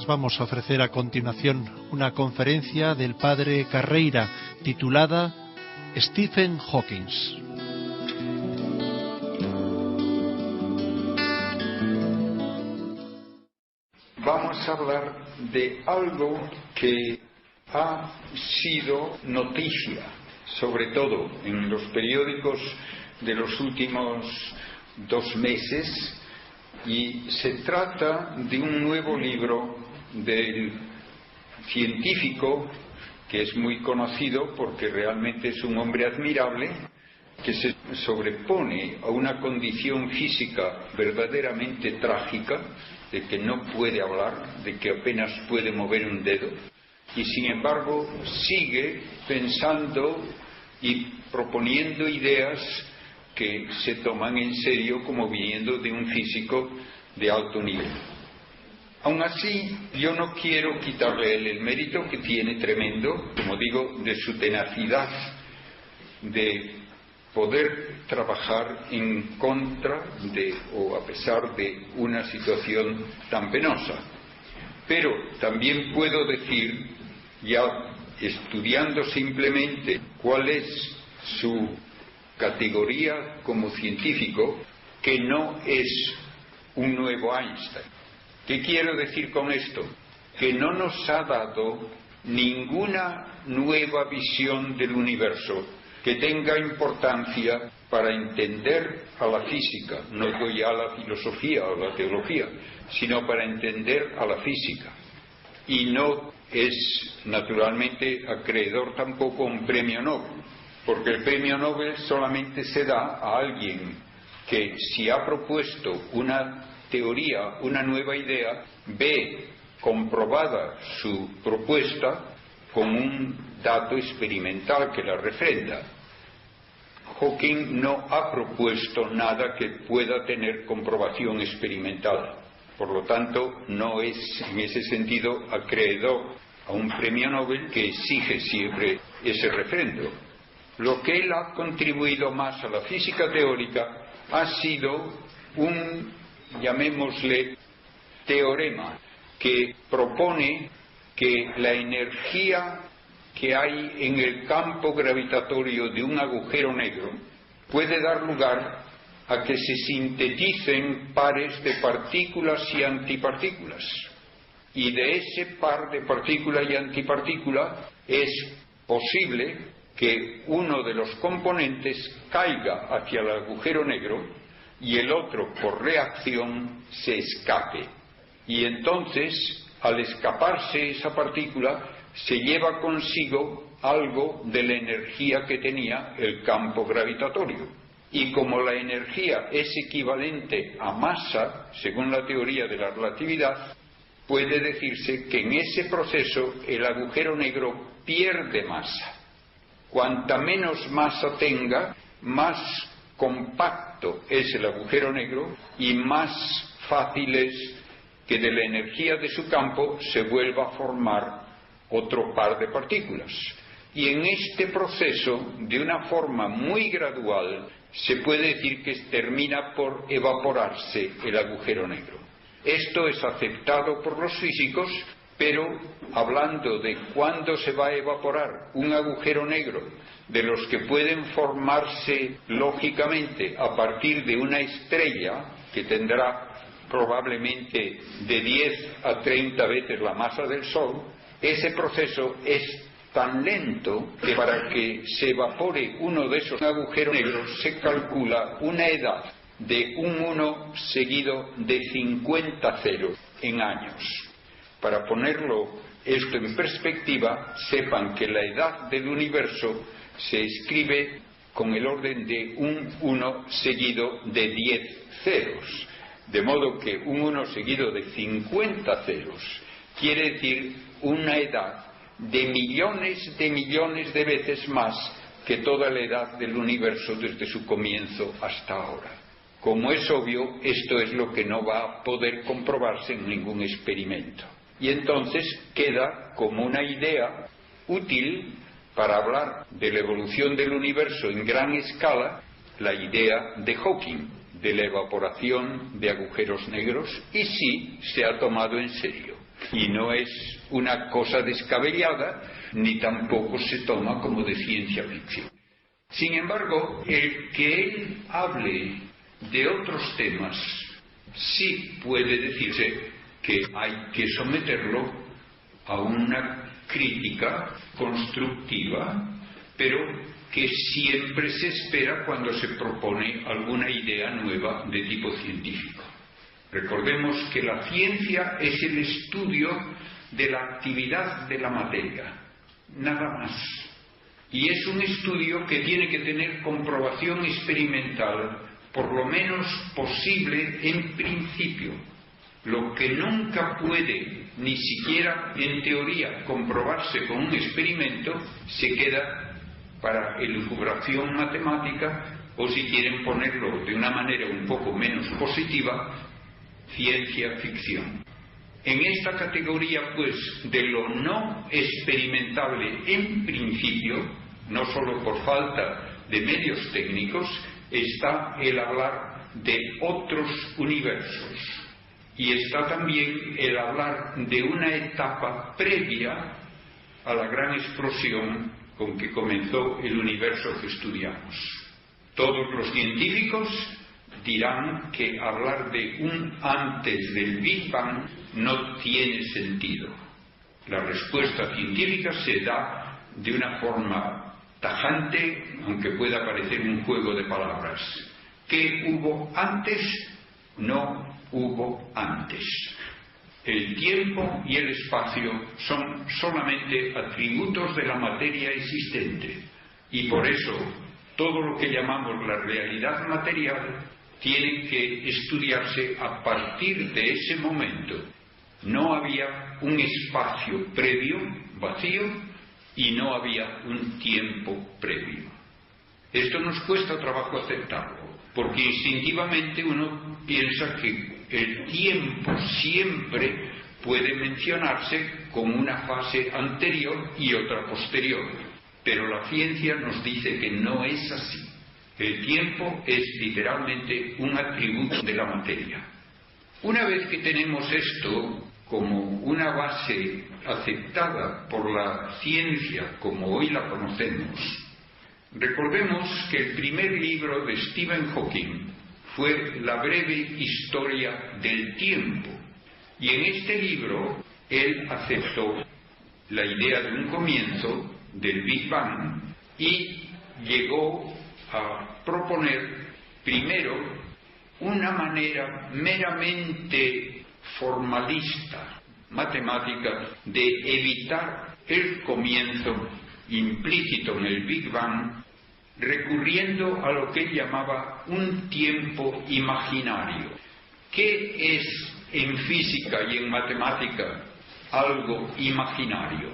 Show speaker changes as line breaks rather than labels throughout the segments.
vamos a ofrecer a continuación una conferencia del padre Carreira titulada Stephen Hawking.
Vamos a hablar de algo que ha sido noticia, sobre todo en los periódicos de los últimos 2 meses, y se trata de un nuevo libro del científico que es muy conocido porque realmente es un hombre admirable, que se sobrepone a una condición física verdaderamente trágica, de que no puede hablar, de que apenas puede mover un dedo, y sin embargo sigue pensando y proponiendo ideas que se toman en serio como viniendo de un físico de alto nivel. Aún así, yo no quiero quitarle a él el mérito que tiene tremendo, como digo, de su tenacidad, de poder trabajar en contra de o a pesar de una situación tan penosa. Pero también puedo decir, ya estudiando simplemente cuál es su categoría como científico, que no es un nuevo Einstein. ¿Qué quiero decir con esto? Que no nos ha dado ninguna nueva visión del universo que tenga importancia para entender a la física, no digo ya a la filosofía o la teología, sino para entender a la física. Y no es naturalmente acreedor tampoco a un premio Nobel, porque el premio Nobel solamente se da a alguien que, si ha propuesto una teoría, una nueva idea, ve comprobada su propuesta con un dato experimental que la refrenda. Hawking no ha propuesto nada que pueda tener comprobación experimental, por lo tanto no es en ese sentido acreedor a un premio Nobel que exige siempre ese refrendo. Lo que él ha contribuido más a la física teórica ha sido un, llamémosle, teorema que propone que la energía que hay en el campo gravitatorio de un agujero negro puede dar lugar a que se sinteticen pares de partículas y antipartículas. Y de ese par de partícula y antipartícula es posible que uno de los componentes caiga hacia el agujero negro y el otro, por reacción, se escape. Y entonces, al escaparse esa partícula, se lleva consigo algo de la energía que tenía el campo gravitatorio. Y como la energía es equivalente a masa, según la teoría de la relatividad, puede decirse que en ese proceso el agujero negro pierde masa. Cuanta menos masa tenga, más compacto es el agujero negro y más fácil es que de la energía de su campo se vuelva a formar otro par de partículas. Y en este proceso, de una forma muy gradual, se puede decir que termina por evaporarse el agujero negro. Esto es aceptado por los físicos, pero hablando de cuándo se va a evaporar un agujero negro, de los que pueden formarse lógicamente a partir de una estrella que tendrá probablemente de 10 a 30 veces la masa del Sol, ese proceso es tan lento que para que se evapore uno de esos agujeros negros se calcula una edad de un 1 seguido de 50 ceros en años. Para ponerlo esto en perspectiva, sepan que la edad del universo se escribe con el orden de un 1 seguido de 10 ceros, de modo que un 1 seguido de 50 ceros quiere decir una edad de millones de veces más que toda la edad del universo desde su comienzo hasta ahora. Como es obvio, esto es lo que no va a poder comprobarse en ningún experimento. Y entonces queda como una idea útil para hablar de la evolución del universo en gran escala, la idea de Hawking, de la evaporación de agujeros negros, y sí se ha tomado en serio. y no es una cosa descabellada, ni tampoco se toma como de ciencia ficción. Sin embargo, el que él hable de otros temas, sí puede decirse que hay que someterlo a una crítica constructiva, pero que siempre se espera cuando se propone alguna idea nueva de tipo científico. Recordemos que la ciencia es el estudio de la actividad de la materia, nada más. Y es un estudio que tiene que tener comprobación experimental, por lo menos posible en principio. Lo que nunca puede, ni siquiera en teoría, comprobarse con un experimento, se queda para elucubración matemática, o si quieren ponerlo de una manera un poco menos positiva, ciencia ficción. En esta categoría, pues, de lo no experimentable en principio, no solo por falta de medios técnicos, está el hablar de otros universos. Y está también el hablar de una etapa previa a la gran explosión con que comenzó el universo que estudiamos. Todos los científicos dirán que hablar de un antes del Big Bang no tiene sentido. La respuesta científica se da de una forma tajante, aunque pueda parecer un juego de palabras. ¿Qué hubo antes? No hubo antes. El tiempo y el espacio son solamente atributos de la materia existente, y por eso todo lo que llamamos la realidad material tiene que estudiarse a partir de ese momento. No había un espacio previo, vacío, y no había un tiempo previo. Esto nos cuesta trabajo aceptarlo, porque instintivamente uno piensa que el tiempo siempre puede mencionarse como una fase anterior y otra posterior, pero la ciencia nos dice que no es así. El tiempo es literalmente un atributo de la materia. Una vez que tenemos esto como una base aceptada por la ciencia como hoy la conocemos, recordemos que el primer libro de Stephen Hawking fue La breve historia del tiempo, y en este libro él aceptó la idea de un comienzo del Big Bang y llegó a proponer primero una manera meramente formalista, matemática, de evitar el comienzo implícito en el Big Bang, recurriendo a lo que él llamaba un tiempo imaginario. ¿Qué es en física y en matemática algo imaginario?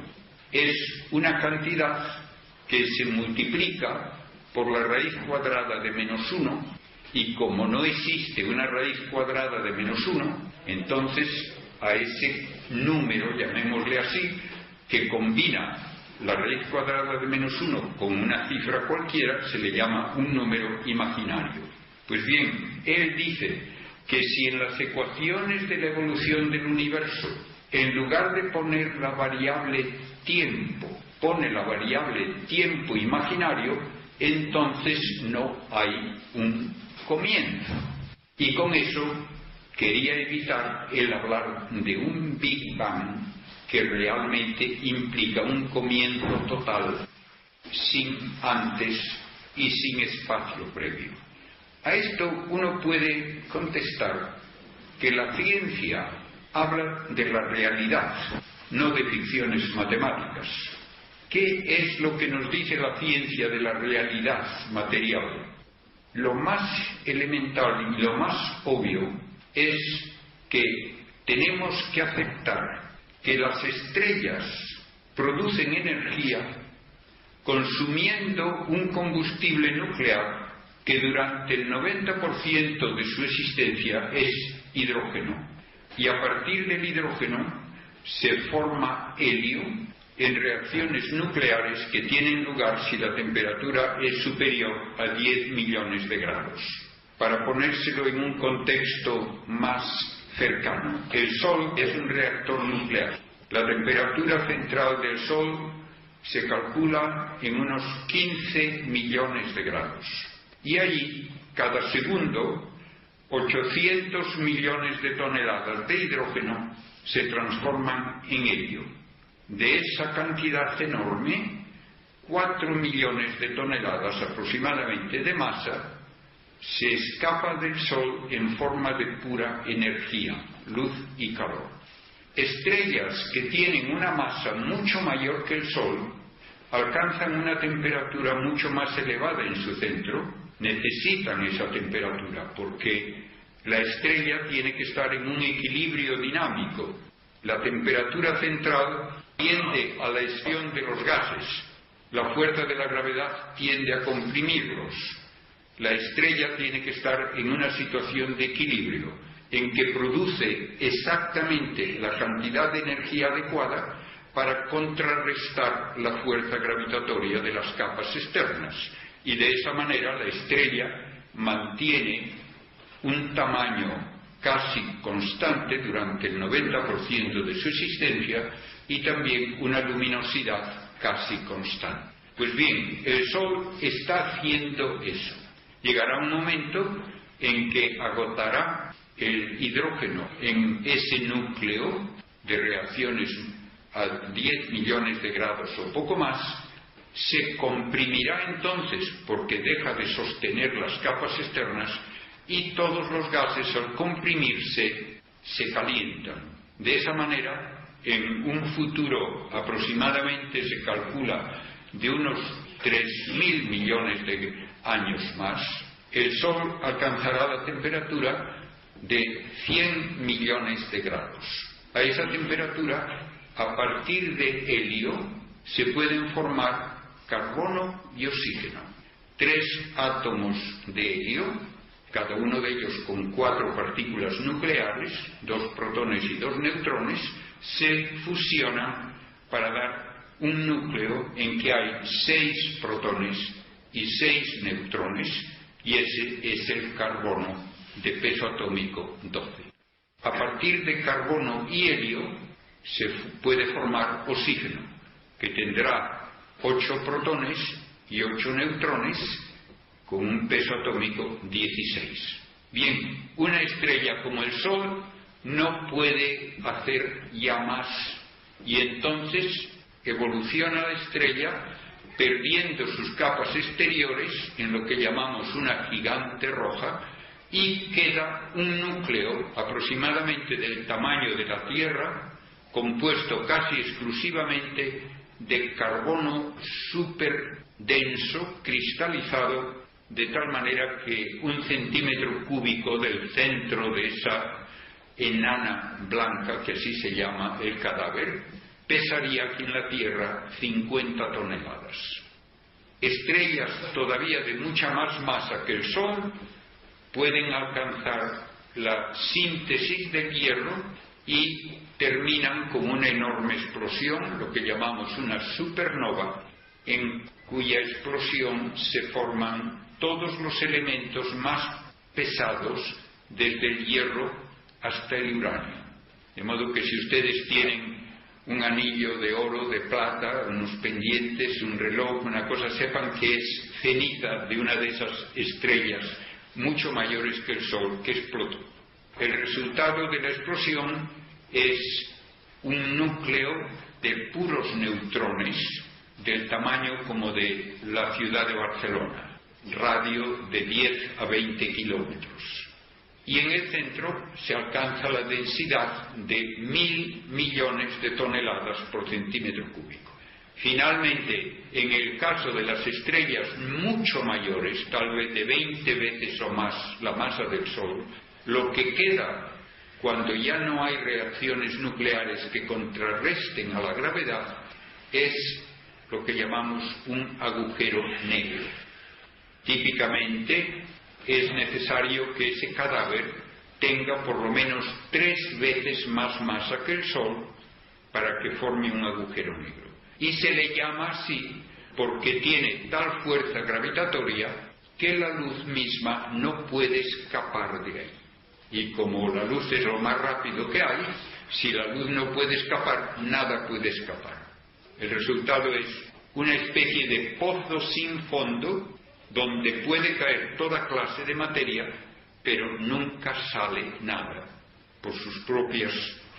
Es una cantidad que se multiplica por la raíz cuadrada de -1, y como no existe una raíz cuadrada de -1, entonces a ese número, llamémosle así, que combina la raíz cuadrada de -1 con una cifra cualquiera, se le llama un número imaginario. Pues bien, él dice que si en las ecuaciones de la evolución del universo, en lugar de poner la variable tiempo, pone la variable tiempo imaginario, entonces no hay un comienzo. Y con eso quería evitar el hablar de un Big Bang que realmente implica un comienzo total, sin antes y sin espacio previo. A esto uno puede contestar que la ciencia habla de la realidad, no de ficciones matemáticas. ¿Qué es lo que nos dice la ciencia de la realidad material? Lo más elemental y lo más obvio es que tenemos que aceptar que las estrellas producen energía consumiendo un combustible nuclear que durante el 90% de su existencia es hidrógeno, y a partir del hidrógeno se forma helio en reacciones nucleares que tienen lugar si la temperatura es superior a 10 millones de grados. Para ponérselo en un contexto más cercano. El Sol es un reactor nuclear. La temperatura central del Sol se calcula en unos 15 millones de grados. Y allí, cada segundo, 800 millones de toneladas de hidrógeno se transforman en helio. De esa cantidad enorme, 4 millones de toneladas aproximadamente de masa se escapa del Sol en forma de pura energía, luz y calor. Estrellas que tienen una masa mucho mayor que el Sol alcanzan una temperatura mucho más elevada en su centro, necesitan esa temperatura porque la estrella tiene que estar en un equilibrio dinámico. La temperatura central tiende a la expansión de los gases, la fuerza de la gravedad tiende a comprimirlos. La estrella tiene que estar en una situación de equilibrio, en que produce exactamente la cantidad de energía adecuada para contrarrestar la fuerza gravitatoria de las capas externas. Y de esa manera la estrella mantiene un tamaño casi constante durante el 90% de su existencia y también una luminosidad casi constante. Pues bien, el Sol está haciendo eso. Llegará un momento en que agotará el hidrógeno en ese núcleo de reacciones a 10 millones de grados o poco más, se comprimirá entonces porque deja de sostener las capas externas y todos los gases al comprimirse se calientan. De esa manera, en un futuro aproximadamente se calcula de unos 3.000 millones de años más, el Sol alcanzará la temperatura de 100 millones de grados. A esa temperatura, a partir de helio, se pueden formar carbono y oxígeno. 3 átomos de helio, cada uno de ellos con 4 partículas nucleares, 2 protones y 2 neutrones, se fusionan para dar un núcleo en que hay 6 protones y 6 neutrones, y ese es el carbono de peso atómico 12. A partir de carbono y helio se puede formar oxígeno, que tendrá 8 protones y 8 neutrones, con un peso atómico 16. Bien, una estrella como el Sol no puede hacer ya más, y entonces evoluciona la estrella perdiendo sus capas exteriores en lo que llamamos una gigante roja, y queda un núcleo aproximadamente del tamaño de la Tierra, compuesto casi exclusivamente de carbono súper denso, cristalizado, de tal manera que 1 centímetro cúbico del centro de esa enana blanca, que así se llama el cadáver, pesaría aquí en la Tierra 50 toneladas. Estrellas todavía de mucha más masa que el Sol pueden alcanzar la síntesis del hierro y terminan con una enorme explosión, lo que llamamos una supernova, en cuya explosión se forman todos los elementos más pesados, desde el hierro hasta el uranio. De modo que si ustedes tienen un anillo de oro, de plata, unos pendientes, un reloj, una cosa, sepan que es ceniza de una de esas estrellas mucho mayores que el Sol, que explotó. El resultado de la explosión es un núcleo de puros neutrones del tamaño como de la ciudad de Barcelona, radio de 10 a 20 kilómetros. Y en el centro se alcanza la densidad de 1.000 millones de toneladas por centímetro cúbico. Finalmente, en el caso de las estrellas mucho mayores, tal vez de 20 veces o más la masa del Sol, lo que queda cuando ya no hay reacciones nucleares que contrarresten a la gravedad es lo que llamamos un agujero negro. Típicamente es necesario que ese cadáver tenga por lo menos 3 veces más masa que el Sol para que forme un agujero negro. Y se le llama así porque tiene tal fuerza gravitatoria que la luz misma no puede escapar de ahí. Y como la luz es lo más rápido que hay, si la luz no puede escapar, nada puede escapar. El resultado es una especie de pozo sin fondo donde puede caer toda clase de materia, pero nunca sale nada por sus propias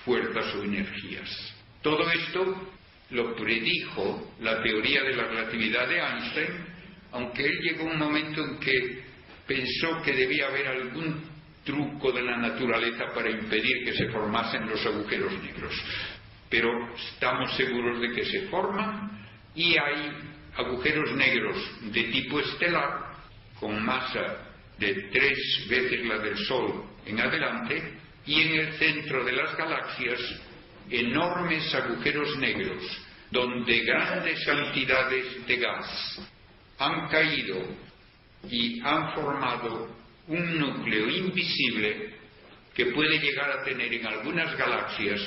fuerzas o energías. Todo esto lo predijo la teoría de la relatividad de Einstein, aunque él llegó a un momento en que pensó que debía haber algún truco de la naturaleza para impedir que se formasen los agujeros negros. Pero estamos seguros de que se forman, y hay agujeros negros de tipo estelar, con masa de 3 veces la del Sol en adelante, y en el centro de las galaxias enormes agujeros negros, donde grandes cantidades de gas han caído y han formado un núcleo invisible que puede llegar a tener en algunas galaxias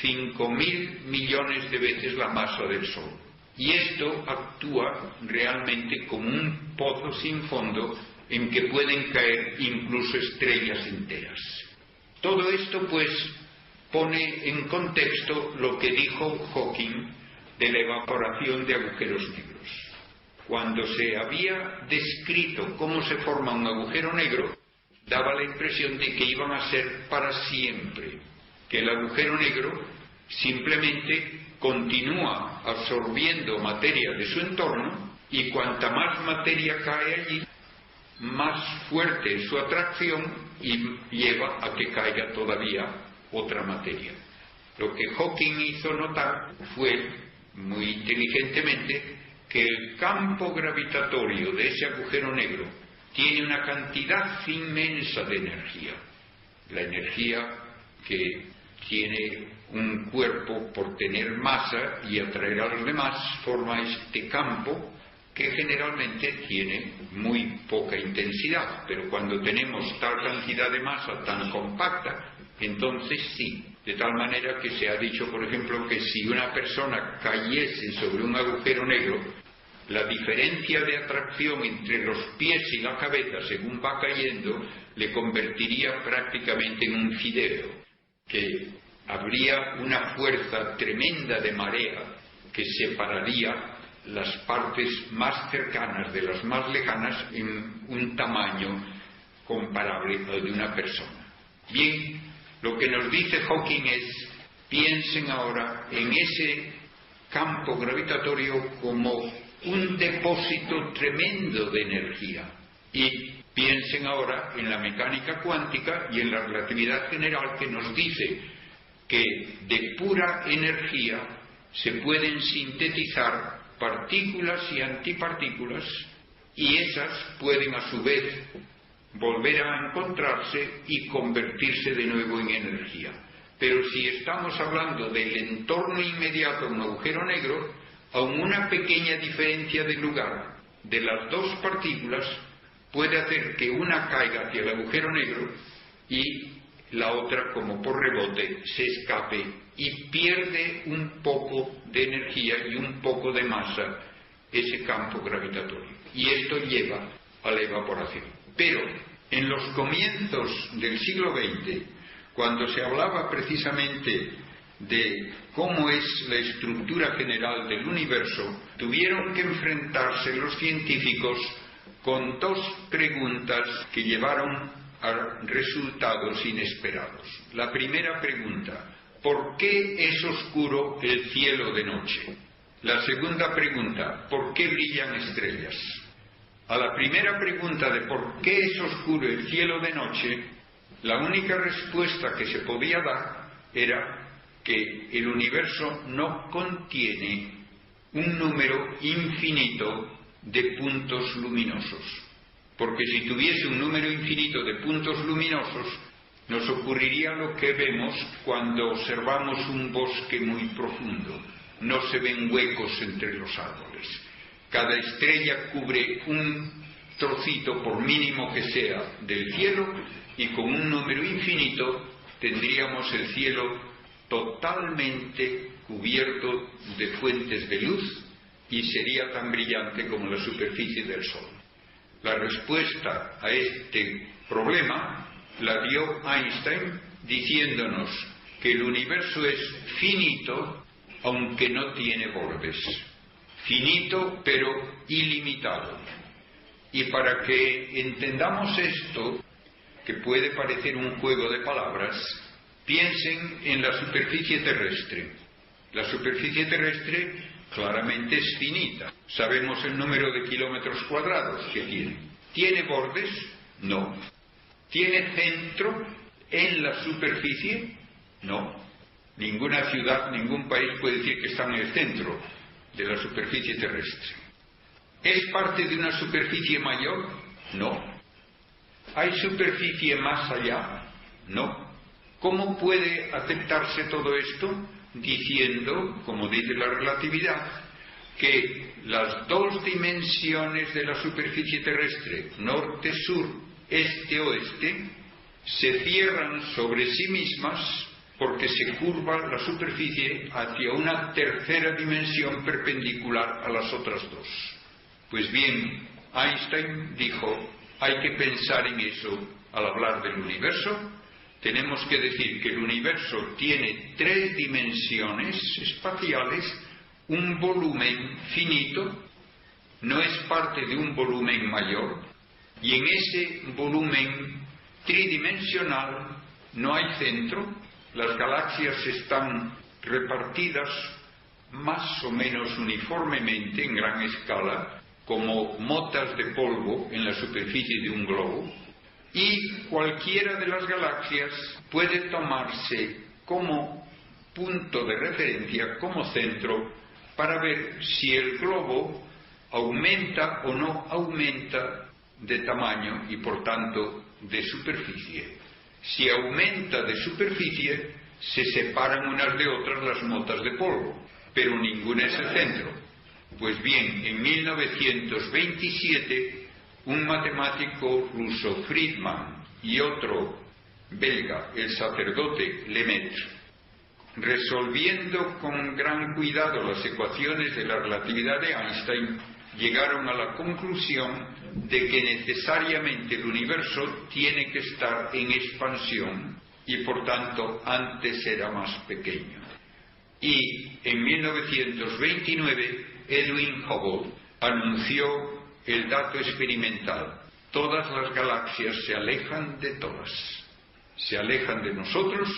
5.000 millones de veces la masa del Sol. Y esto actúa realmente como un pozo sin fondo en que pueden caer incluso estrellas enteras. Todo esto, pues, pone en contexto lo que dijo Hawking de la evaporación de agujeros negros. Cuando se había descrito cómo se forma un agujero negro, daba la impresión de que iban a ser para siempre, que el agujero negro simplemente continúa absorbiendo materia de su entorno, y cuanta más materia cae allí, más fuerte es su atracción y lleva a que caiga todavía otra materia. Lo que Hawking hizo notar fue, muy inteligentemente, que el campo gravitatorio de ese agujero negro tiene una cantidad inmensa de energía. La energía que tiene un cuerpo por tener masa y atraer a los demás forma este campo, que generalmente tiene muy poca intensidad, pero cuando tenemos tal cantidad de masa tan compacta, entonces sí. De tal manera que se ha dicho, por ejemplo, que si una persona cayese sobre un agujero negro, la diferencia de atracción entre los pies y la cabeza, según va cayendo, le convertiría prácticamente en un fideo, que habría una fuerza tremenda de marea que separaría las partes más cercanas de las más lejanas en un tamaño comparable al de una persona. Bien, lo que nos dice Hawking es: piensen ahora en ese campo gravitatorio como un depósito tremendo de energía, y piensen ahora en la mecánica cuántica y en la relatividad general, que nos dice que de pura energía se pueden sintetizar partículas y antipartículas, y esas pueden a su vez volver a encontrarse y convertirse de nuevo en energía. Pero si estamos hablando del entorno inmediato a un agujero negro, aun una pequeña diferencia de lugar de las dos partículas puede hacer que una caiga hacia el agujero negro y la otra, como por rebote, se escape y pierde un poco de energía y un poco de masa ese campo gravitatorio. Y esto lleva a la evaporación. Pero en los comienzos del siglo XX, cuando se hablaba precisamente de cómo es la estructura general del universo, tuvieron que enfrentarse los científicos con dos preguntas que llevaron a resultados inesperados. La primera pregunta: ¿por qué es oscuro el cielo de noche? La segunda pregunta: ¿por qué brillan estrellas? A la primera pregunta de por qué es oscuro el cielo de noche, la única respuesta que se podía dar era que el universo no contiene un número infinito de puntos luminosos. Porque si tuviese un número infinito de puntos luminosos, nos ocurriría lo que vemos cuando observamos un bosque muy profundo. No se ven huecos entre los árboles. Cada estrella cubre un trocito, por mínimo que sea, del cielo, y con un número infinito tendríamos el cielo totalmente cubierto de fuentes de luz y sería tan brillante como la superficie del Sol. La respuesta a este problema la dio Einstein diciéndonos que el universo es finito, aunque no tiene bordes. Finito, pero ilimitado. Y para que entendamos esto, que puede parecer un juego de palabras, piensen en la superficie terrestre. La superficie terrestre claramente es finita. Sabemos el número de kilómetros cuadrados que tiene. ¿Tiene bordes? No. ¿Tiene centro en la superficie? No. Ninguna ciudad, ningún país puede decir que está en el centro de la superficie terrestre. ¿Es parte de una superficie mayor? No. ¿Hay superficie más allá? No. ¿Cómo puede aceptarse todo esto? Diciendo, como dice la relatividad, que las dos dimensiones de la superficie terrestre, norte-sur, este-oeste, se cierran sobre sí mismas porque se curva la superficie hacia una tercera dimensión perpendicular a las otras dos. Pues bien, Einstein dijo, hay que pensar en eso al hablar del universo. Tenemos que decir que el universo tiene tres dimensiones espaciales, un volumen finito, no es parte de un volumen mayor, y en ese volumen tridimensional no hay centro. Las galaxias están repartidas más o menos uniformemente en gran escala, como motas de polvo en la superficie de un globo, y cualquiera de las galaxias puede tomarse como punto de referencia, como centro, para ver si el globo aumenta o no aumenta de tamaño y por tanto de superficie. Si aumenta de superficie, se separan unas de otras las motas de polvo, pero ninguna es el centro. Pues bien, en 1927, un matemático ruso, Friedman, y otro belga, el sacerdote Lemaitre, resolviendo con gran cuidado las ecuaciones de la relatividad de Einstein, llegaron a la conclusión de que necesariamente el universo tiene que estar en expansión y por tanto antes era más pequeño. Y en 1929 Edwin Hubble anunció el dato experimental: todas las galaxias se alejan de todas, se alejan de nosotros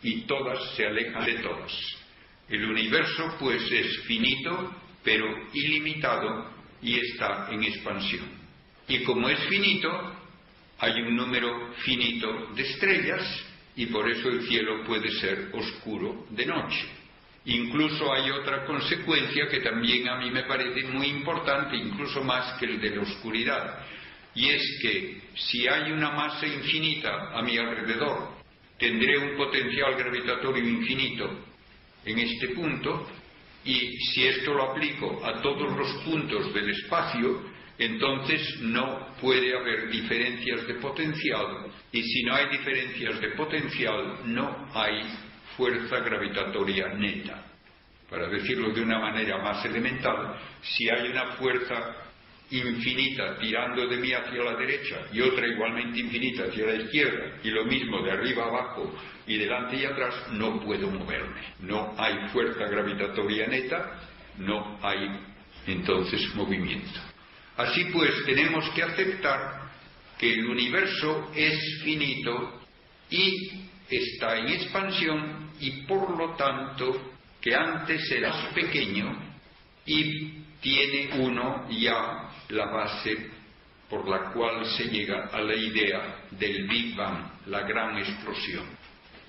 y todas se alejan de todas. El universo pues es finito pero ilimitado y está en expansión. Y como es finito, hay un número finito de estrellas y por eso el cielo puede ser oscuro de noche. Incluso hay otra consecuencia que también a mí me parece muy importante, incluso más que el de la oscuridad, y es que si hay una masa infinita a mi alrededor, tendré un potencial gravitatorio infinito en este punto, y si esto lo aplico a todos los puntos del espacio, entonces no puede haber diferencias de potencial, y si no hay diferencias de potencial, no hay fuerza gravitatoria neta. Para decirlo de una manera más elemental, si hay una fuerza infinita tirando de mí hacia la derecha y otra igualmente infinita hacia la izquierda, y lo mismo de arriba a abajo y delante y atrás, no puedo moverme. No hay fuerza gravitatoria neta, no hay entonces movimiento. Así pues, tenemos que aceptar que el universo es finito y está en expansión, y por lo tanto que antes era pequeño, y tiene uno ya la base por la cual se llega a la idea del Big Bang, la gran explosión.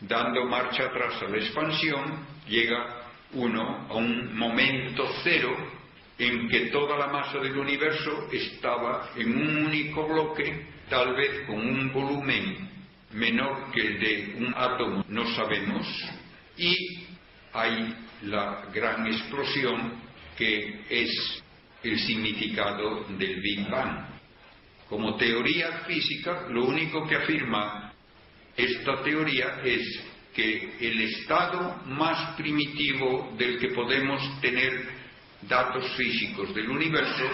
Dando marcha atrás a la expansión, llega uno a un momento cero en que toda la masa del universo estaba en un único bloque, tal vez con un volumen menor que el de un átomo, no sabemos, y hay la gran explosión, que es el significado del Big Bang. Como teoría física, lo único que afirma esta teoría es que el estado más primitivo del que podemos tener datos físicos del universo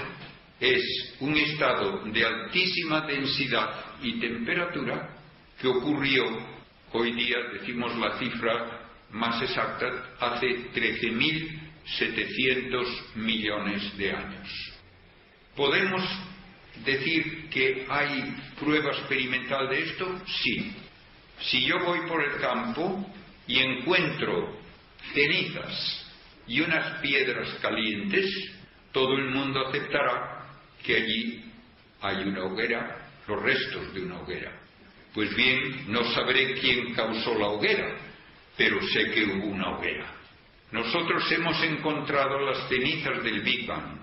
es un estado de altísima densidad y temperatura, que ocurrió, hoy día decimos la cifra más exacta, hace 13.700 millones de años. ¿Podemos decir que hay prueba experimental de esto? Sí. Si yo voy por el campo y encuentro cenizas y unas piedras calientes, todo el mundo aceptará que allí hay una hoguera, los restos de una hoguera. Pues bien, no sabré quién causó la hoguera, pero sé que hubo una hoguera. Nosotros hemos encontrado las cenizas del Big Bang.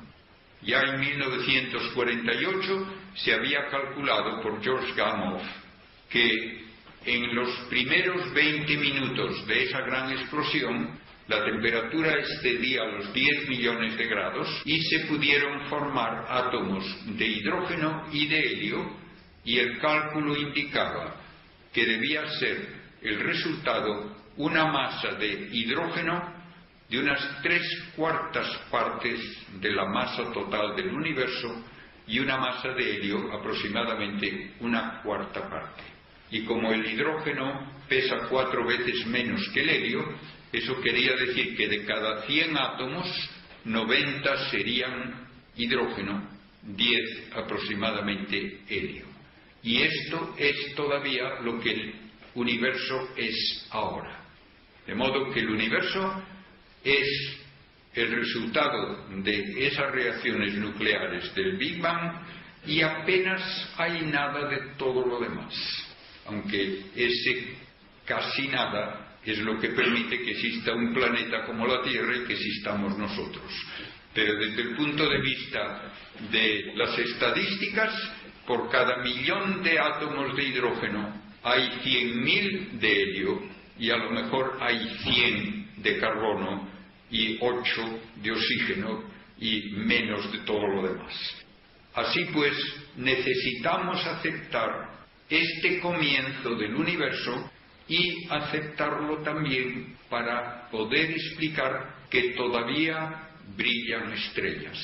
Ya en 1948 se había calculado por George Gamow que en los primeros 20 minutos de esa gran explosión la temperatura excedía los 10 millones de grados y se pudieron formar átomos de hidrógeno y de helio, y el cálculo indicaba que debía ser el resultado una masa de hidrógeno de unas 3/4 partes de la masa total del universo y una masa de helio aproximadamente 1/4 parte. Y como el hidrógeno pesa 4 veces menos que el helio, eso quería decir que de cada 100 átomos, 90 serían hidrógeno, 10 aproximadamente helio. Y esto es todavía lo que el universo es ahora. De modo que el universo es el resultado de esas reacciones nucleares del Big Bang y apenas hay nada de todo lo demás, aunque ese casi nada es lo que permite que exista un planeta como la Tierra y que existamos nosotros. Pero desde el punto de vista de las estadísticas, por cada millón de átomos de hidrógeno hay 100.000 de helio y a lo mejor hay 100 de carbono y 8 de oxígeno y menos de todo lo demás. Así pues, necesitamos aceptar este comienzo del universo y aceptarlo también para poder explicar que todavía brillan estrellas.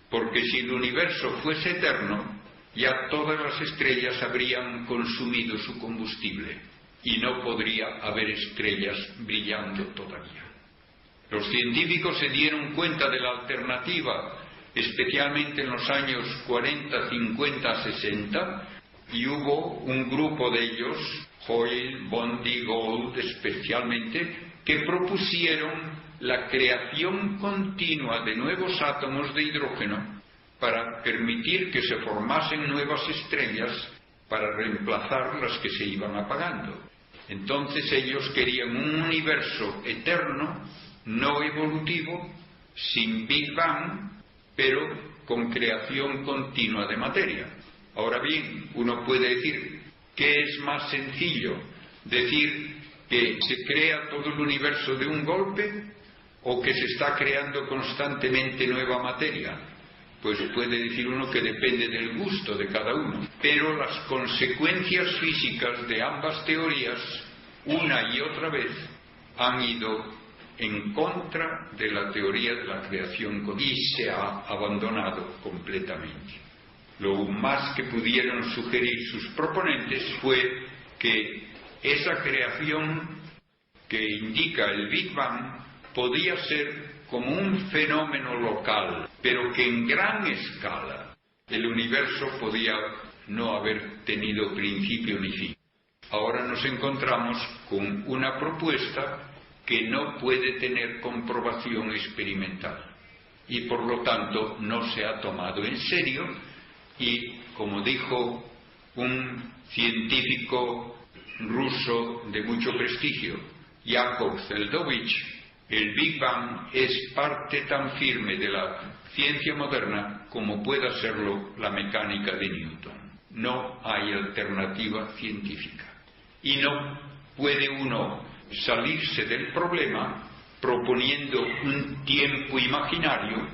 Porque si el universo fuese eterno, ya todas las estrellas habrían consumido su combustible y no podría haber estrellas brillando todavía. Los científicos se dieron cuenta de la alternativa, especialmente en los años 40, 50, 60, y hubo un grupo de ellos, Hoyle, Bondi, Gould especialmente, que propusieron la creación continua de nuevos átomos de hidrógeno para permitir que se formasen nuevas estrellas para reemplazar las que se iban apagando. Entonces ellos querían un universo eterno, no evolutivo, sin Big Bang, pero con creación continua de materia. Ahora bien, uno puede decir, ¿qué es más sencillo? ¿Decir que se crea todo el universo de un golpe o que se está creando constantemente nueva materia? Pues puede decir uno que depende del gusto de cada uno. Pero las consecuencias físicas de ambas teorías, una y otra vez, han ido en contra de la teoría de la creación y se ha abandonado completamente. Lo más que pudieron sugerir sus proponentes fue que esa creación que indica el Big Bang podía ser como un fenómeno local, pero que en gran escala el universo podía no haber tenido principio ni fin. Ahora nos encontramos con una propuesta que no puede tener comprobación experimental y por lo tanto no se ha tomado en serio y, como dijo un científico ruso de mucho prestigio, Yakov Zeldovich, el Big Bang es parte tan firme de la ciencia moderna como pueda serlo la mecánica de Newton. No hay alternativa científica. Y no puede uno salirse del problema proponiendo un tiempo imaginario,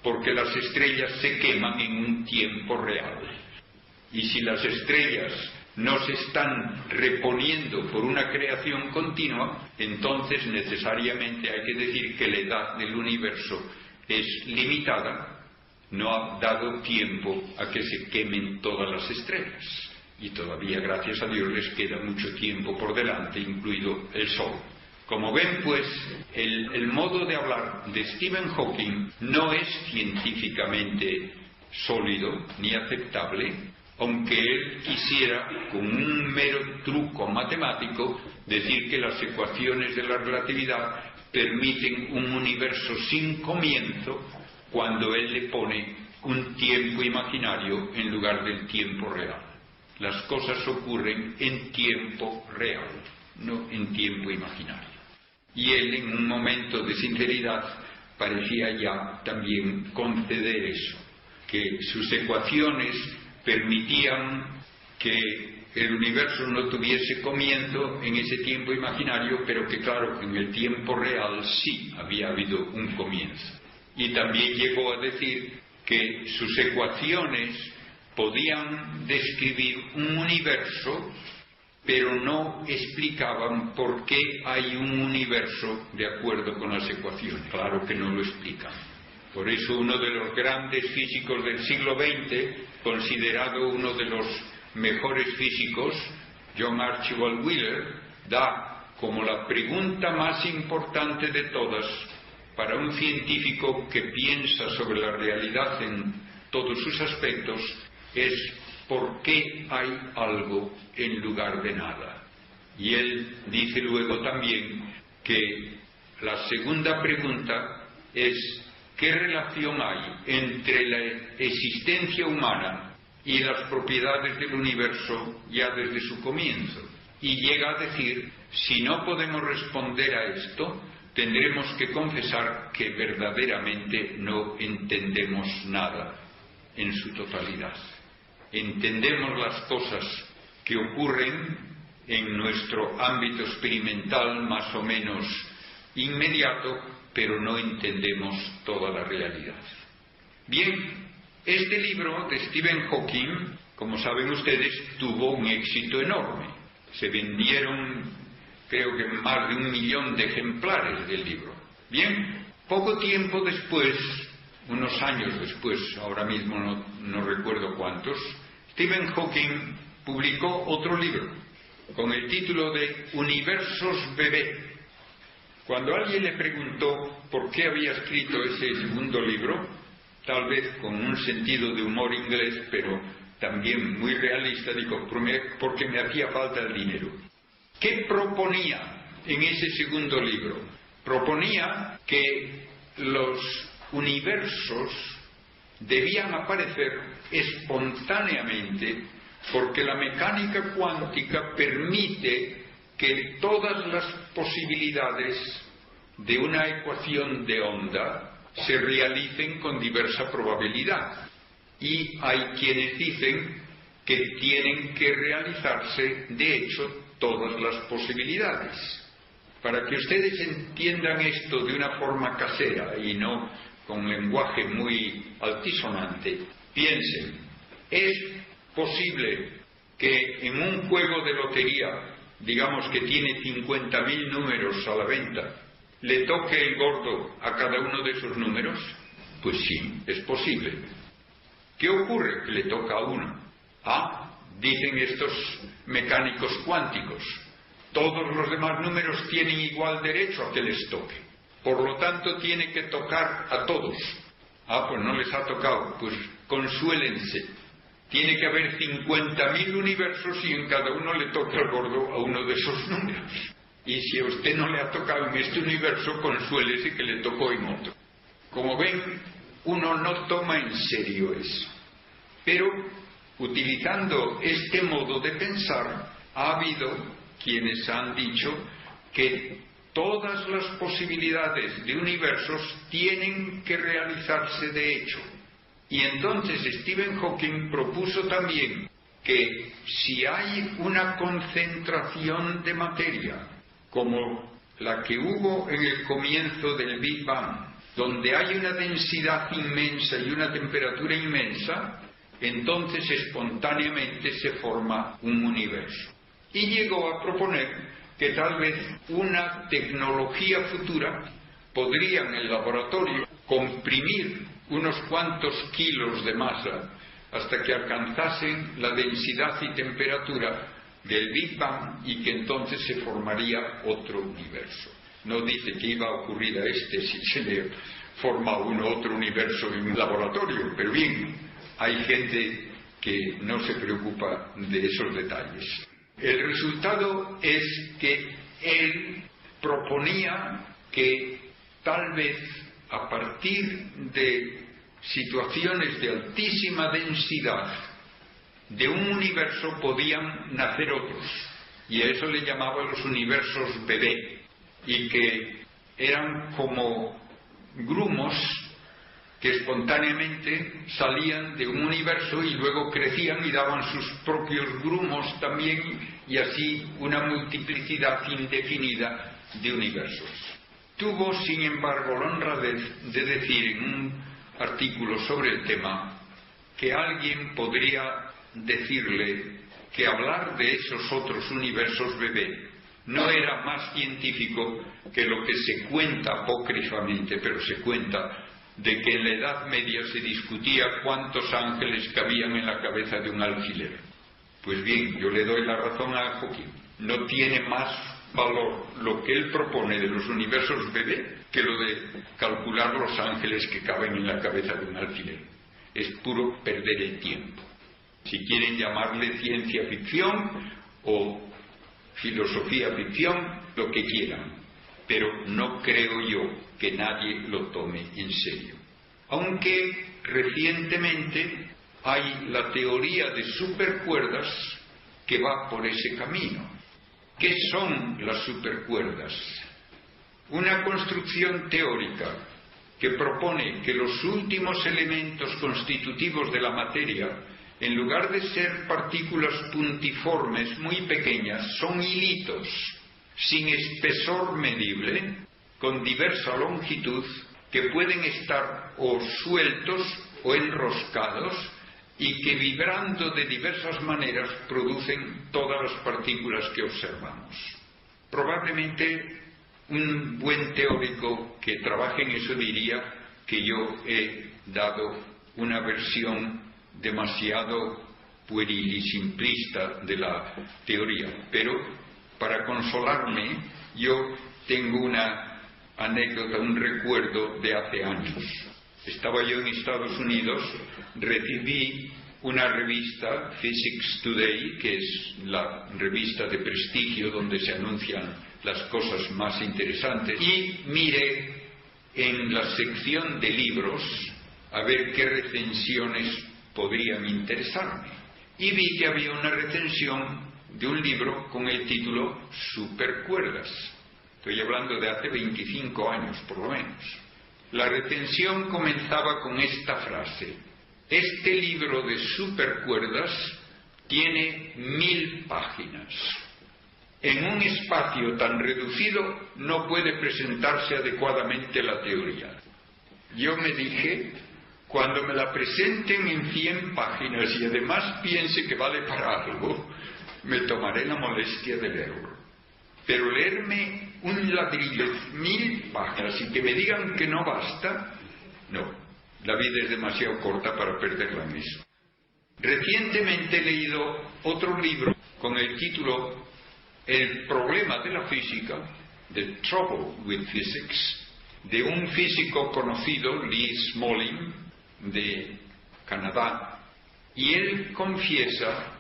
porque las estrellas se queman en un tiempo real. Y si las estrellas no se están reponiendo por una creación continua, entonces necesariamente hay que decir que la edad del universo es limitada, no ha dado tiempo a que se quemen todas las estrellas. y todavía, gracias a Dios, les queda mucho tiempo por delante, incluido el Sol. Como ven, pues, el modo de hablar de Stephen Hawking no es científicamente sólido ni aceptable, aunque él quisiera, con un mero truco matemático, decir que las ecuaciones de la relatividad permiten un universo sin comienzo cuando él le pone un tiempo imaginario en lugar del tiempo real. Las cosas ocurren en tiempo real, no en tiempo imaginario. Y él, en un momento de sinceridad, parecía ya también conceder eso, que sus ecuaciones permitían que el universo no tuviese comienzo en ese tiempo imaginario, pero que claro, en el tiempo real sí había habido un comienzo. Y también llegó a decir que sus ecuaciones podían describir un universo, pero no explicaban por qué hay un universo de acuerdo con las ecuaciones. Claro que no lo explican. Por eso uno de los grandes físicos del siglo XX, considerado uno de los mejores físicos, John Archibald Wheeler, da como la pregunta más importante de todas para un científico que piensa sobre la realidad en todos sus aspectos, es ¿por qué hay algo en lugar de nada? Y él dice luego también que la segunda pregunta es ¿qué relación hay entre la existencia humana y las propiedades del universo ya desde su comienzo? Y llega a decir, si no podemos responder a esto, tendremos que confesar que verdaderamente no entendemos nada en su totalidad. Entendemos las cosas que ocurren en nuestro ámbito experimental más o menos inmediato, pero no entendemos toda la realidad. Bien, este libro de Stephen Hawking, como saben ustedes, tuvo un éxito enorme. Se vendieron, creo que más de 1 millón de ejemplares del libro. Bien, poco tiempo después, unos años después, ahora mismo no recuerdo cuántos, Stephen Hawking publicó otro libro con el título de Universos Bebé. Cuando alguien le preguntó por qué había escrito ese segundo libro, tal vez con un sentido de humor inglés, pero también muy realista, dijo, porque me hacía falta el dinero. ¿Qué proponía en ese segundo libro? Proponía que los universos debían aparecer espontáneamente porque la mecánica cuántica permite que todas las posibilidades de una ecuación de onda se realicen con diversa probabilidad. Y hay quienes dicen que tienen que realizarse, de hecho, todas las posibilidades. Para que ustedes entiendan esto de una forma casera y no con lenguaje muy altisonante, piensen, ¿es posible que en un juego de lotería, digamos que tiene 50.000 números a la venta, le toque el gordo a cada uno de esos números? Pues sí, es posible. ¿Qué ocurre? Que le toca a uno. Dicen estos mecánicos cuánticos, todos los demás números tienen igual derecho a que les toque. Por lo tanto, tiene que tocar a todos. Pues no les ha tocado. Pues consuélense. Tiene que haber 50.000 universos y en cada uno le toca el gordo a uno de esos números. Y si a usted no le ha tocado en este universo, consuélese que le tocó en otro. Como ven, uno no toma en serio eso. Pero, utilizando este modo de pensar, ha habido quienes han dicho que todas las posibilidades de universos tienen que realizarse de hecho. Y entonces Stephen Hawking propuso también que si hay una concentración de materia, como la que hubo en el comienzo del Big Bang, donde hay una densidad inmensa y una temperatura inmensa, entonces espontáneamente se forma un universo. Y llegó a proponer que tal vez una tecnología futura podría en el laboratorio comprimir unos cuantos kilos de masa hasta que alcanzasen la densidad y temperatura del Big Bang y que entonces se formaría otro universo. No dice que iba a ocurrir a este si se le forma otro universo en un laboratorio, pero bien, hay gente que no se preocupa de esos detalles. El resultado es que él proponía que tal vez a partir de situaciones de altísima densidad de un universo podían nacer otros, y a eso le llamaba los universos bebé, y que eran como grumos que espontáneamente salían de un universo y luego crecían y daban sus propios grumos también, y así una multiplicidad indefinida de universos. Tuvo, sin embargo, la honradez de decir en un artículo sobre el tema que alguien podría decirle que hablar de esos otros universos bebé no era más científico que lo que se cuenta apócrifamente, pero se cuenta, de que en la Edad Media se discutía cuántos ángeles cabían en la cabeza de un alfiler. Pues bien, yo le doy la razón a Hawking. No tiene más valor lo que él propone de los universos bebé que lo de calcular los ángeles que caben en la cabeza de un alfiler. Es puro perder el tiempo. Si quieren llamarle ciencia ficción o filosofía ficción, lo que quieran, pero no creo yo que nadie lo tome en serio. Aunque recientemente hay la teoría de supercuerdas que va por ese camino. ¿Qué son las supercuerdas? Una construcción teórica que propone que los últimos elementos constitutivos de la materia, en lugar de ser partículas puntiformes muy pequeñas, son hilitos sin espesor medible, con diversa longitud, que pueden estar o sueltos o enroscados y que vibrando de diversas maneras producen todas las partículas que observamos. Probablemente un buen teórico que trabaje en eso diría que yo he dado una versión demasiado pueril y simplista de la teoría, pero para consolarme yo tengo una anécdota, un recuerdo de hace años. Estaba yo en Estados Unidos, recibí una revista, Physics Today, que es la revista de prestigio donde se anuncian las cosas más interesantes, y miré en la sección de libros a ver qué recensiones podrían interesarme. Y vi que había una recensión de un libro con el título Supercuerdas. Estoy hablando de hace 25 años, por lo menos. La recensión comenzaba con esta frase: este libro de supercuerdas tiene 1000 páginas. En un espacio tan reducido no puede presentarse adecuadamente la teoría. Yo me dije, cuando me la presenten en 100 páginas y además piense que vale para algo, me tomaré la molestia de leerlo. Pero leerme un ladrillo, 1000 páginas, y que me digan que no basta, no. La vida es demasiado corta para perderla en eso. Recientemente he leído otro libro con el título El problema de la física, The Trouble with Physics, de un físico conocido, Lee Smolin, de Canadá, y él confiesa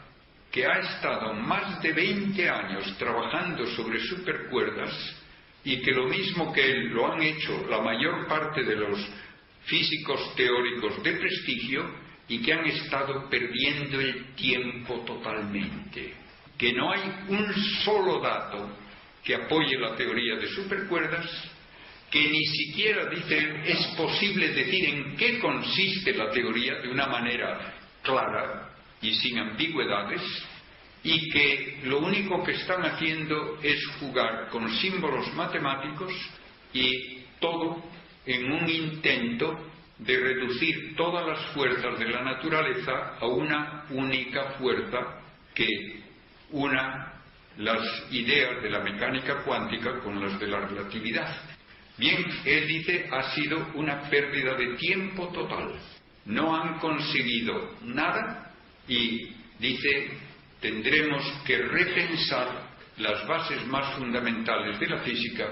que ha estado más de 20 años trabajando sobre supercuerdas y que lo mismo que él lo han hecho la mayor parte de los físicos teóricos de prestigio y que han estado perdiendo el tiempo totalmente. Que no hay un solo dato que apoye la teoría de supercuerdas, que ni siquiera, dice él, es posible decir en qué consiste la teoría de una manera clara y sin ambigüedades, y que lo único que están haciendo es jugar con símbolos matemáticos y todo en un intento de reducir todas las fuerzas de la naturaleza a una única fuerza que una las ideas de la mecánica cuántica con las de la relatividad. Bien, él dice, ha sido una pérdida de tiempo total. no han conseguido nada y dice, tendremos que repensar las bases más fundamentales de la física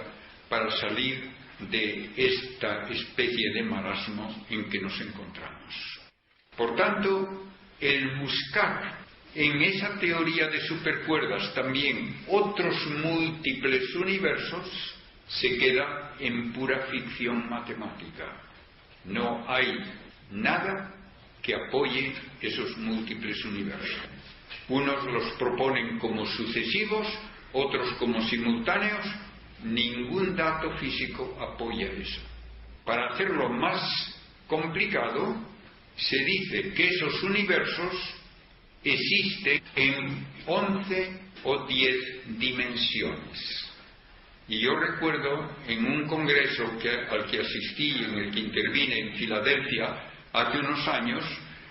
para salir de esta especie de marasmo en que nos encontramos. Por tanto, el buscar en esa teoría de supercuerdas también otros múltiples universos se queda en pura ficción matemática. No hay nada que apoye esos múltiples universos. Unos los proponen como sucesivos, otros como simultáneos. Ningún dato físico apoya eso. Para hacerlo más complicado, se dice que esos universos existen en 11 o 10 dimensiones. Y yo recuerdo en un congreso al que asistí, en el que intervine en Filadelfia hace unos años,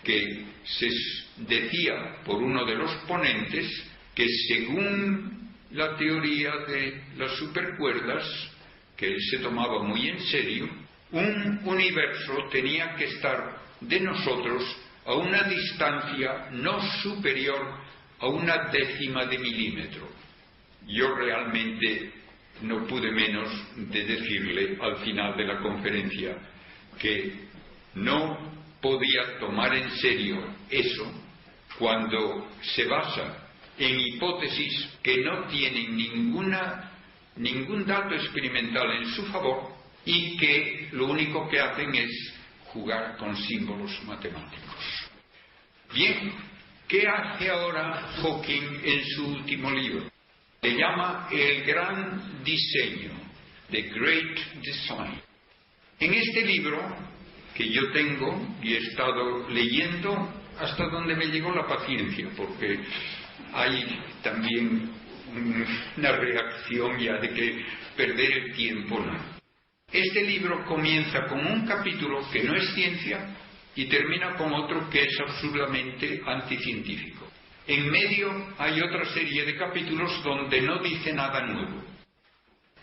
que se decía por uno de los ponentes que según la teoría de las supercuerdas, que él se tomaba muy en serio, un universo tenía que estar de nosotros a una distancia no superior a 1/10 de milímetro. Yo realmente no pude menos de decirle al final de la conferencia que no podía tomar en serio eso cuando se basa en hipótesis que no tienen ningún dato experimental en su favor y que lo único que hacen es jugar con símbolos matemáticos. Bien, ¿qué hace ahora Hawking en su último libro? Le llama El Gran Diseño, The Great Design. En este libro, que yo tengo y he estado leyendo hasta donde me llegó la paciencia, porque hay también una reacción ya de que perder el tiempo no. Este libro comienza con un capítulo que no es ciencia y termina con otro que es absurdamente anticientífico. En medio hay otra serie de capítulos donde no dice nada nuevo.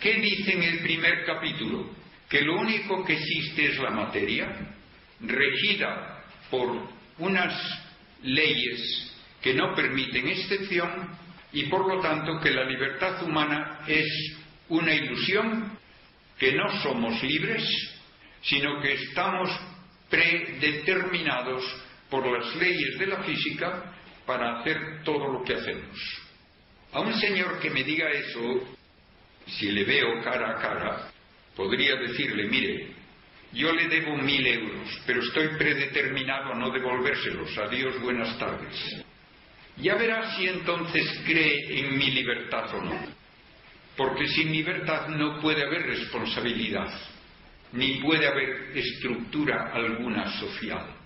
¿Qué dice en el primer capítulo? Que lo único que existe es la materia, regida por unas leyes que no permiten excepción y por lo tanto que la libertad humana es una ilusión, que no somos libres, sino que estamos predeterminados por las leyes de la física para hacer todo lo que hacemos. A un señor que me diga eso, si le veo cara a cara, podría decirle, mire, yo le debo 1.000 euros, pero estoy predeterminado a no devolvérselos. Adiós, buenas tardes. Ya verá si entonces cree en mi libertad o no. Porque sin libertad no puede haber responsabilidad, ni puede haber estructura alguna social.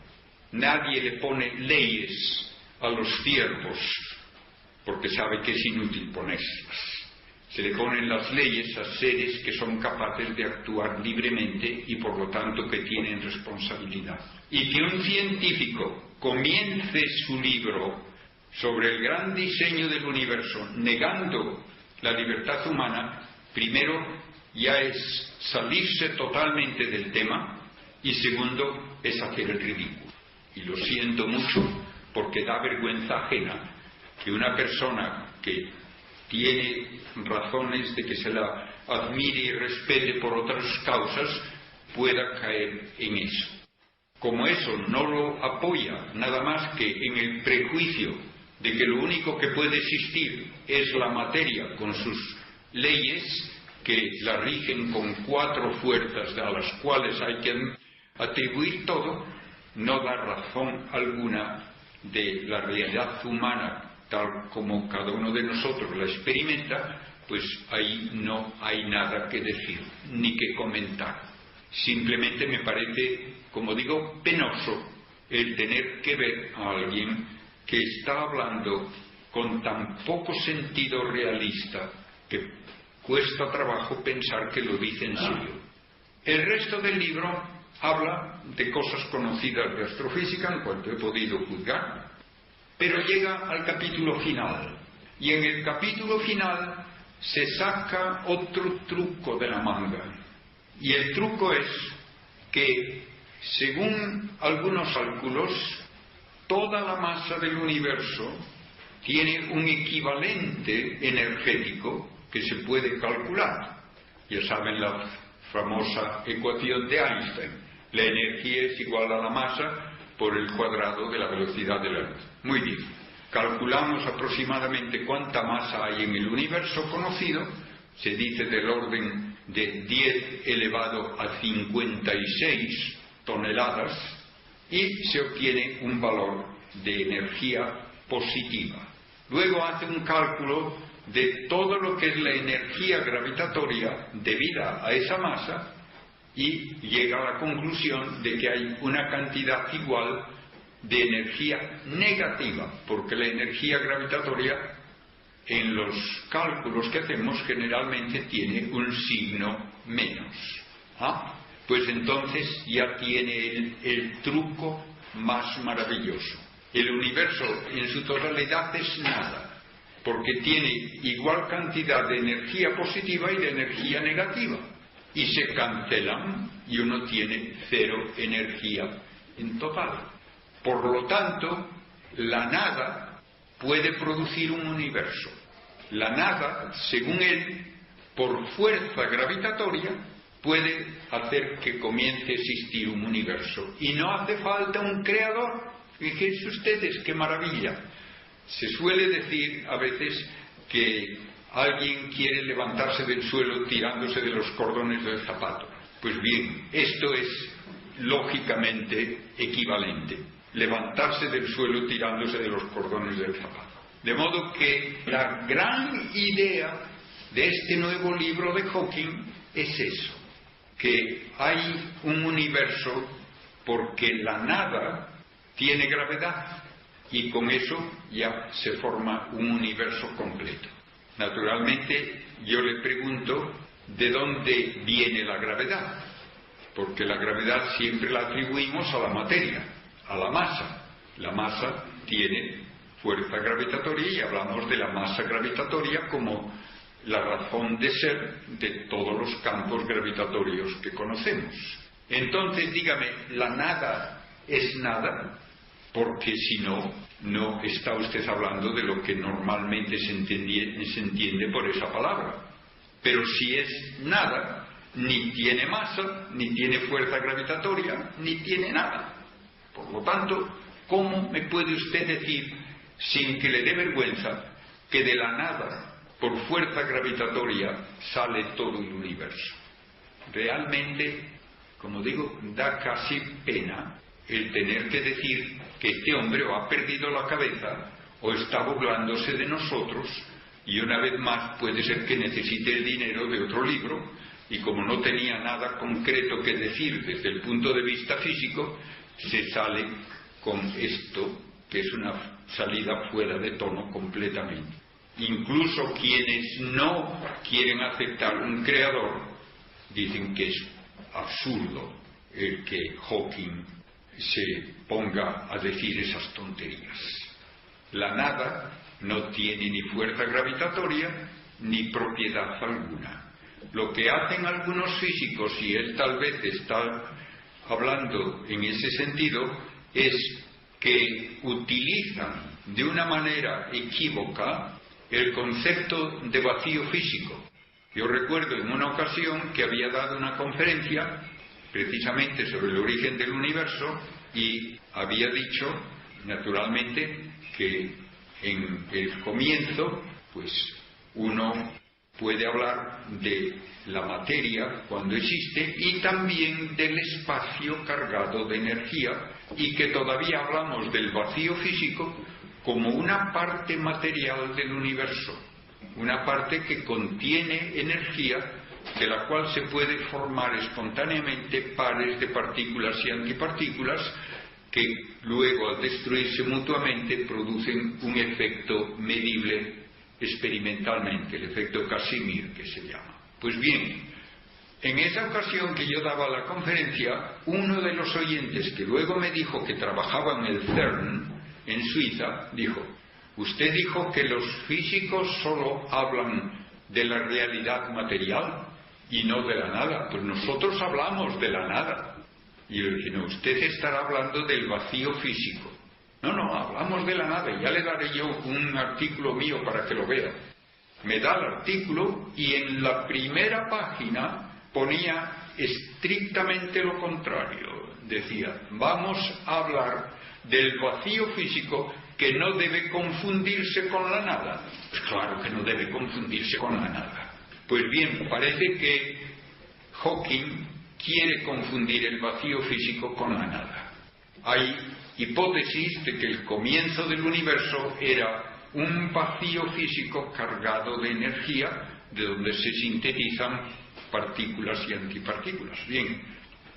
Nadie le pone leyes a los ciervos, porque sabe que es inútil ponérselas. Se le ponen las leyes a seres que son capaces de actuar libremente y por lo tanto que tienen responsabilidad. Y que un científico comience su libro sobre el gran diseño del universo negando la libertad humana, primero ya es salirse totalmente del tema y segundo es hacer el ridículo. Y lo siento mucho porque da vergüenza ajena que una persona que tiene razones de que se la admire y respete por otras causas pueda caer en eso. Como eso no lo apoya nada más que en el prejuicio de que lo único que puede existir es la materia con sus leyes que la rigen con 4 fuerzas a las cuales hay que atribuir todo, no da razón alguna de la realidad humana tal como cada uno de nosotros la experimenta, pues ahí no hay nada que decir ni que comentar. Simplemente me parece, como digo, penoso el tener que ver a alguien que está hablando con tan poco sentido realista que cuesta trabajo pensar que lo dice en serio. El resto del libro habla de cosas conocidas de astrofísica en cuanto he podido juzgar, pero llega al capítulo final, y en el capítulo final se saca otro truco de la manga, y el truco es que Según algunos cálculos, toda la masa del universo tiene un equivalente energético que se puede calcular. Ya saben la famosa ecuación de Einstein: la energía es igual a la masa por el cuadrado de la velocidad de la luz. Muy bien, calculamos aproximadamente cuánta masa hay en el universo conocido, se dice del orden de 10 elevado a 56 toneladas, y se obtiene un valor de energía positiva. Luego hace un cálculo de todo lo que es la energía gravitatoria debida a esa masa y llega a la conclusión de que hay una cantidad igual de energía negativa, porque la energía gravitatoria en los cálculos que hacemos generalmente tiene un signo menos. Pues entonces ya tiene el truco más maravilloso. El universo en su totalidad es nada, porque tiene igual cantidad de energía positiva y de energía negativa, y se cancelan y uno tiene cero energía en total. Por lo tanto, la nada puede producir un universo. La nada, según él, por fuerza gravitatoria, puede hacer que comience a existir un universo. Y no hace falta un creador. Fíjense ustedes qué maravilla. Se suele decir a veces que alguien quiere levantarse del suelo tirándose de los cordones del zapato. Pues bien, esto es lógicamente equivalente. Levantarse del suelo tirándose de los cordones del zapato. De modo que la gran idea de este nuevo libro de Hawking es eso, que hay un universo porque la nada tiene gravedad, y con eso ya se forma un universo completo. Naturalmente, yo le pregunto, ¿de dónde viene la gravedad? Porque la gravedad siempre la atribuimos a la materia, a la masa. La masa tiene fuerza gravitatoria y hablamos de la masa gravitatoria como la razón de ser de todos los campos gravitatorios que conocemos. Entonces, dígame, ¿la nada es nada? Porque si no, no está usted hablando de lo que normalmente se entiende por esa palabra. Pero si es nada, ni tiene masa, ni tiene fuerza gravitatoria, ni tiene nada. Por lo tanto, ¿cómo me puede usted decir, sin que le dé vergüenza, que de la nada, por fuerza gravitatoria, sale todo el universo? Realmente, como digo, da casi pena el tener que decir que este hombre o ha perdido la cabeza o está burlándose de nosotros, y una vez más puede ser que necesite el dinero de otro libro, y como no tenía nada concreto que decir desde el punto de vista físico, se sale con esto, que es una salida fuera de tono completamente. Incluso quienes no quieren aceptar un creador dicen que es absurdo el que Hawking se ponga a decir esas tonterías. La nada no tiene ni fuerza gravitatoria ni propiedad alguna. Lo que hacen algunos físicos, y él tal vez está hablando en ese sentido, es que utilizan de una manera equívoca el concepto de vacío físico. Yo recuerdo en una ocasión que había dado una conferencia precisamente sobre el origen del universo, y había dicho, naturalmente, que en el comienzo, pues uno puede hablar de la materia cuando existe y también del espacio cargado de energía, y que todavía hablamos del vacío físico como una parte material del universo, una parte que contiene energía, de la cual se puede formar espontáneamente pares de partículas y antipartículas que luego, al destruirse mutuamente, producen un efecto medible experimentalmente, el efecto Casimir, que se llama. Pues bien, en esa ocasión que yo daba la conferencia, uno de los oyentes, que luego me dijo que trabajaba en el CERN en Suiza, dijo: usted dijo que los físicos solo hablan de la realidad material y no de la nada. Pues nosotros hablamos de la nada. Y yo le dije, no, usted estará hablando del vacío físico. No, hablamos de la nada, y ya le daré yo un artículo mío para que lo vea. Me da el artículo y en la primera página ponía estrictamente lo contrario. Decía, vamos a hablar del vacío físico que no debe confundirse con la nada. Pues claro que no debe confundirse con la nada. Pues bien, parece que Hawking quiere confundir el vacío físico con la nada. Hay hipótesis de que el comienzo del universo era un vacío físico cargado de energía, de donde se sintetizan partículas y antipartículas. Bien,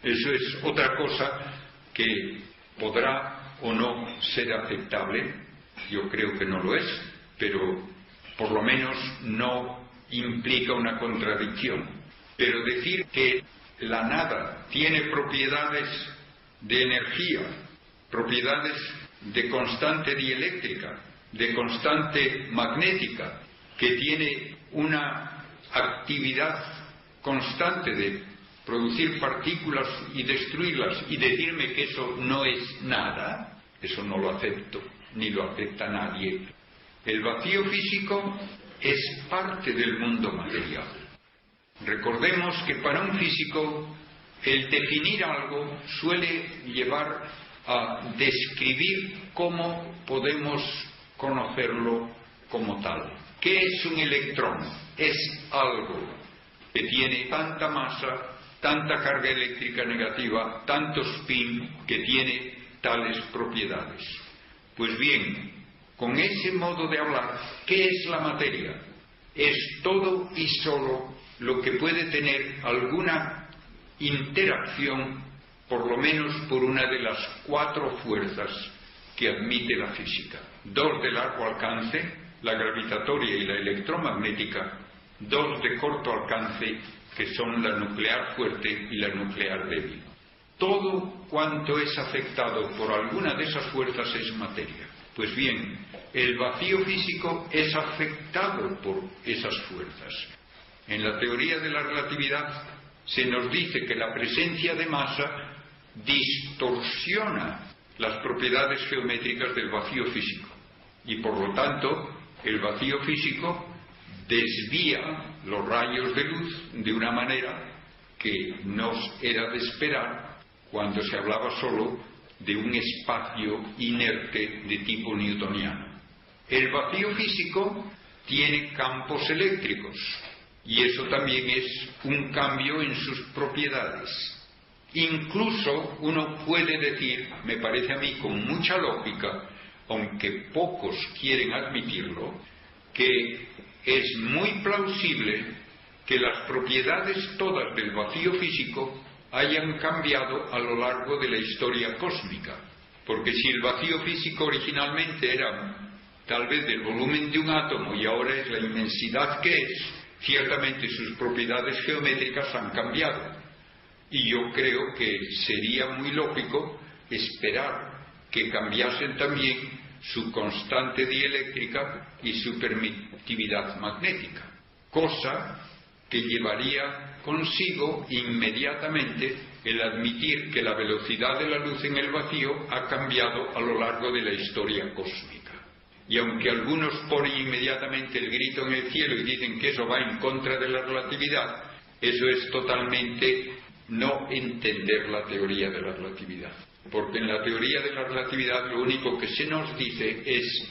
eso es otra cosa que podrá o no ser aceptable. Yo creo que no lo es, pero por lo menos no implica una contradicción. Pero decir que la nada tiene propiedades de energía, propiedades de constante dieléctrica, de constante magnética, que tiene una actividad constante de producir partículas y destruirlas, y decirme que eso no es nada, eso no lo acepto, ni lo acepta nadie. El vacío físico es parte del mundo material. Recordemos que para un físico el definir algo suele llevar a describir cómo podemos conocerlo como tal. ¿Qué es un electrón? Es algo que tiene tanta masa, tanta carga eléctrica negativa, tanto spin, que tiene tales propiedades. Pues bien, con ese modo de hablar, ¿qué es la materia? Es todo y solo lo que puede tener alguna interacción, por lo menos por una de las 4 fuerzas que admite la física. 2 de largo alcance, la gravitatoria y la electromagnética, 2 de corto alcance, que son la nuclear fuerte y la nuclear débil. Todo cuanto es afectado por alguna de esas fuerzas es materia. Pues bien, el vacío físico es afectado por esas fuerzas. En la teoría de la relatividad se nos dice que la presencia de masa distorsiona las propiedades geométricas del vacío físico, y por lo tanto el vacío físico desvía los rayos de luz de una manera que no era de esperar cuando se hablaba solo de un espacio inerte de tipo newtoniano. El vacío físico tiene campos eléctricos, y eso también es un cambio en sus propiedades. Incluso uno puede decir, me parece a mí con mucha lógica, aunque pocos quieren admitirlo, que es muy plausible que las propiedades todas del vacío físico hayan cambiado a lo largo de la historia cósmica. Porque si el vacío físico originalmente era tal vez del volumen de un átomo y ahora es la inmensidad que es, ciertamente sus propiedades geométricas han cambiado. Y yo creo que sería muy lógico esperar que cambiasen también su constante dieléctrica y su permitividad magnética, cosa que llevaría consigo inmediatamente el admitir que la velocidad de la luz en el vacío ha cambiado a lo largo de la historia cósmica. Y aunque algunos ponen inmediatamente el grito en el cielo y dicen que eso va en contra de la relatividad, eso es totalmente no entender la teoría de la relatividad. Porque en la teoría de la relatividad lo único que se nos dice es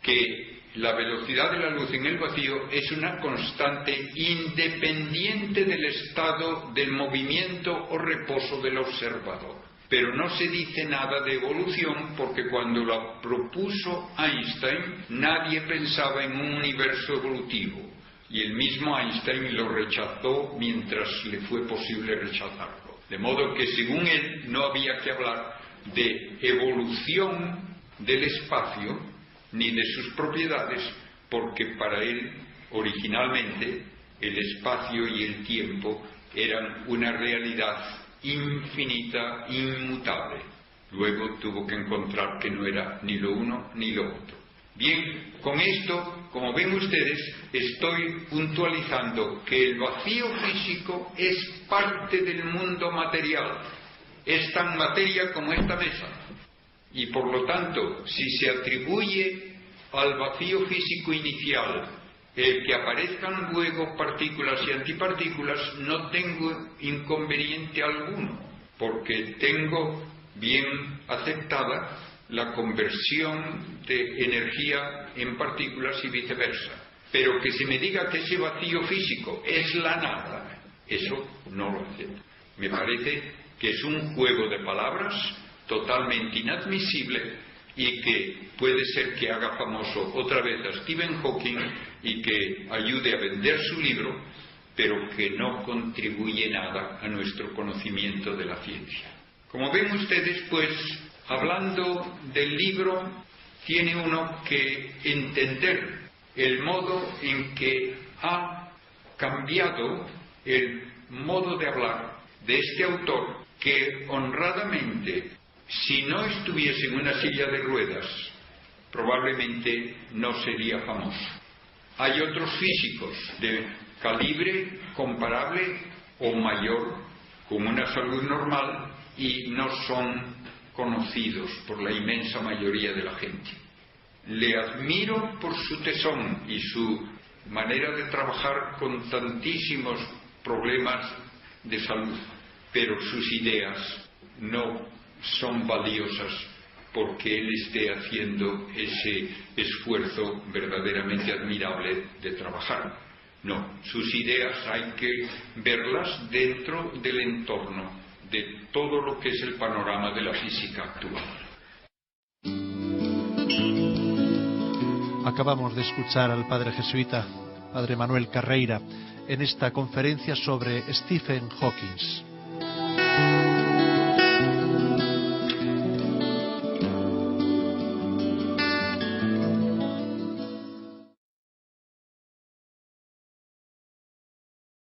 que la velocidad de la luz en el vacío es una constante independiente del estado del movimiento o reposo del observador. Pero no se dice nada de evolución, porque cuando la propuso Einstein nadie pensaba en un universo evolutivo, y el mismo Einstein lo rechazó mientras le fue posible rechazarlo. De modo que según él no había que hablar de evolución del espacio ni de sus propiedades, porque para él originalmente el espacio y el tiempo eran una realidad infinita, inmutable. Luego tuvo que encontrar que no era ni lo uno ni lo otro. Bien, con esto, como ven ustedes, estoy puntualizando que el vacío físico es parte del mundo material, es tan materia como esta mesa, y por lo tanto, si se atribuye al vacío físico inicial el que aparezcan luego partículas y antipartículas, no tengo inconveniente alguno, porque tengo bien aceptada la conversión de energía en partículas y viceversa. Pero que se me diga que ese vacío físico es la nada, eso no lo acepto. Me parece que es un juego de palabras totalmente inadmisible y que puede ser que haga famoso otra vez a Stephen Hawking y que ayude a vender su libro, pero que no contribuye nada a nuestro conocimiento de la ciencia. Como ven ustedes, pues, hablando del libro, tiene uno que entender el modo en que ha cambiado el modo de hablar de este autor, que honradamente, si no estuviese en una silla de ruedas, probablemente no sería famoso. Hay otros físicos de calibre comparable o mayor, con una salud normal, y no son conocidos por la inmensa mayoría de la gente. Le admiro por su tesón y su manera de trabajar con tantísimos problemas de salud, pero sus ideas no son valiosas porque él esté haciendo ese esfuerzo verdaderamente admirable de trabajar. No, sus ideas hay que verlas dentro del entorno de todo lo que es el panorama de la física actual.
Acabamos de escuchar al padre jesuita, padre Manuel Carreira, en esta conferencia sobre Stephen Hawking.